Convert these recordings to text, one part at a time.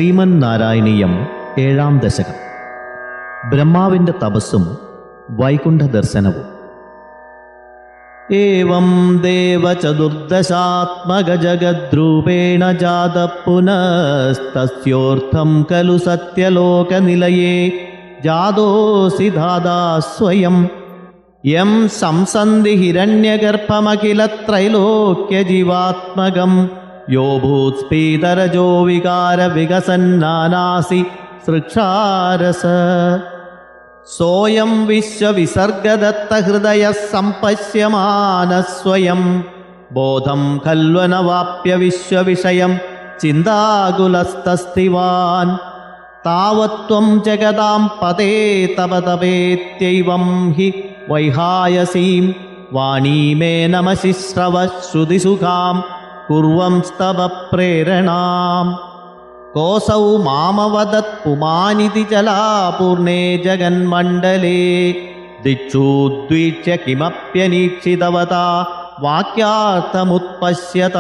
ശ്രീമന്നാരായണീയം 7-ാം ദശകം. ബ്രഹ്മാവിൻ്റെ തപസ്സും വൈകുണ്ഠ ദർശനവും. ഏവം ദേവചതുർദശാത്മകജഗദ്രൂപേണ ജാതഃ പുനസ്തസ്യോർത്ഥം ഖലു സത്യലോകനിലയേ ജാതോऽസി ധാതാ സ്വയം. യം സംസന്തി ഹിരണ്യഗർഭമഖിലത്രൈലോക്യജീവാത്മകം യോ ഭൂത്സ്ഫീതരജോ വികാരവികസന്നാനാസി സൃക്ഷാരസ. സോയം വിശ്വവിസർഗദത്തഹൃദയഃ സംപശ്യമാനഃ ബോധം ഖൽവനവാപ്യ വിശ്വവിഷയം ചിന്താകുലസ്തസ്തിവാൻ. താവത്വം ജഗതാം പതേ തപതപേത്യൈവം ഹി വൈഹായസീം വാണീമേനമശിശ്രവ ശ്രുതിസുഖാം കുർവംസ്തവ പ്രേരണാം. കോസൗ മാമവദത് പുമാനിതി ജലാപൂർണേ ജഗന്മണ്ഡലേ ദിക്ഷൂദ്വീക്ഷ്യ കിമപ്യനീക്ഷിതവതാ വാക്യാർത്ഥമുത്പശ്യത.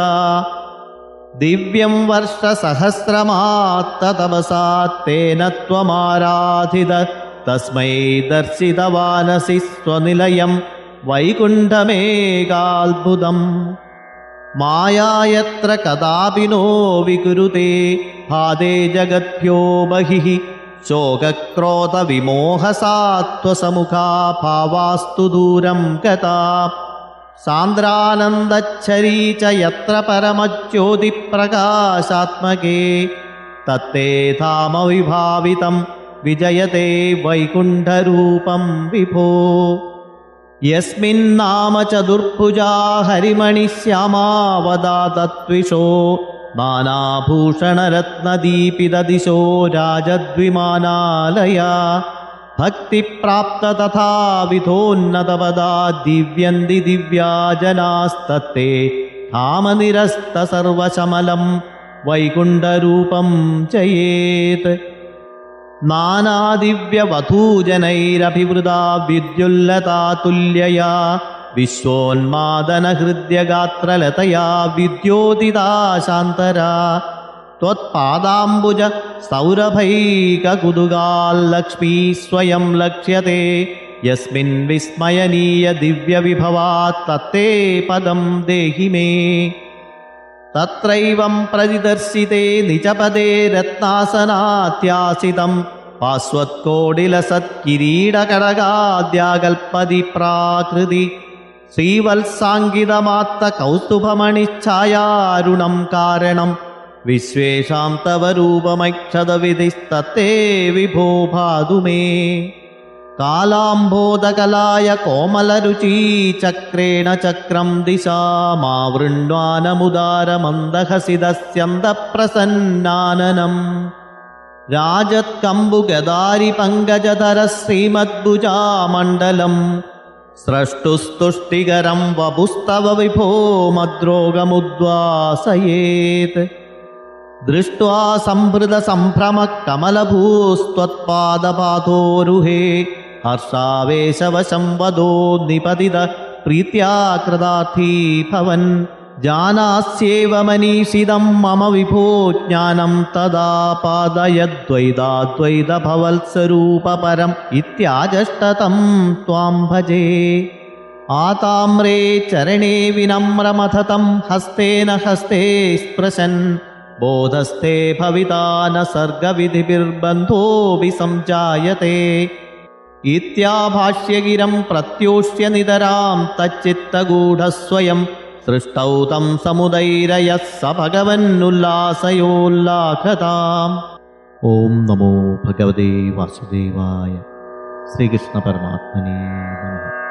ദിവ്യം വർഷസഹസ്രമാത്തതപസാത്തേന ത്വമാരാധിത തസ്മൈ ദർശിതവാനസി സ്വനിലയം വൈകുണ്ഠമേകാത്ഭുതം. മായായത്ര കദാപി നോ വികുരുതേ ഭാതേ ജഗദ്ഭ്യോ ബഹിഃ ശോകക്രോധവിമോഹസാത്വസമുഖാ ഭാവാസ്തു ദൂരം ഗതാ. സാന്ദ്രാനന്ദച്ഛരീ ച യത്ര പരമജ്യോതിപ്രകാശാത്മകേ തത്തേ ധാമ വിഭാവിതം വിജയതേ വൈകുണ്ഠരൂപം വിഭോ. യസ്മിന്നാമ ചതുർഭുജാ ഹരിമണിശ്യാമാവതാതത്വിഷോ നാനാഭൂഷണരത്നദീപിതദിശോ രാജദ്വിമാനാലയാ. ഭക്തിപ്രാപ്ത തഥാവിധോന്നതപദാ ദിവ്യന്തി ദിവ്യാ ജനാസ്തത്തേ ധാമനിരസ്ത സർവശമലം വൈകുണ്ഠരൂപം ചയേത്. നാനാദിവ്യവധൂജനൈരഭിവൃതാ വിദ്യുല്ലതാ തുല്യയാ വിശ്വോന്മാദനഹൃദ്യഗാത്രലതയാ വിദ്യോതിതാ ശാന്തരാ. ത്വത്പാദാംബുജ സൗരഭൈകകുതുകാല്ലക്ഷ്മീ സ്വയം ലക്ഷ്യത്തെ യസ്മിൻ വിസ്മയനീയ ദിവ്യവിഭവാ തത്തേ പദം ദേഹി മേ. തത്രൈവം പ്രതിദർശിതേ നിജപദേ രത്നാസനാത്യാസിതം പാസ്വത്കോടിലസത്കിരീടകടകാദ്യാകൽപ്പതി പ്രാകൃതി. ശ്രീവത്സാങ്കിതമാത്ത കൗസ്തുഭമണിച്ഛായാരുണം കാരണം വിശ്വേഷാം തവ രൂപമൈക്ഷതവിധിസ്തത്തേ വിഭോ ഭാതു മേ. കാലാംബോധകലായ കോമലരുചീ ചക്രേണ ചക്രം ദിശാമാവൃണ്വാനമുദാരമന്ദഹസിതസ്യന്തപ്രസന്നാനനം. രാജത്കമ്പുഗദാരി പങ്കജധര ശ്രീമദ്ഭുജാമണ്ഡലം സ്രഷ്ടുസ്തുഷ്ടികരം വപുസ്തവ വിഭോ മദ്രോഗമുദ്വാസയേത്. ദൃഷ്ട്വാ സംഭൃത സംഭ്രമ കമലഭൂസ്ത്വത്പാദപാദോരുഹേ ഹർഷാവേശവശം വദോ നിപതിത പ്രീത്യാ കൃതാർത്ഥീ ഭവൻ. ജാനാസ്യേവ മനീഷിതം മമ വിഭോ ജ്ഞാനം തദാ പാദയദ്വൈതാദ്വൈതഭവത്സ്വരൂപപരം ഇത്യാജഷ്ടതം ത്വാം ഭജേ. ആതാമ്രേ ചരണേ വിനമ്രമഥതം ഹസ്തേന ഹസ്തേ സ്പൃശൻ ബോധസ്ഥേ ഭവിതാ ന സർഗവിധിഭിർബന്ധോ വിസംജായത്തെ. ഇത്യാഭാഷ്യഗിരം പ്രത്യോഷ്യ നിതരാം തച്ചിത്തഗൂഢസ്വയം സൃഷ്ടൗ തം സമുദൈരയഃ സ ഭഗവന്നുല്ലാസയോല്ലാഖതാം. ഓം നമോ ഭഗവതേ വാസുദേവായ. ശ്രീകൃഷ്ണ പരമാത്മനേ നമഃ.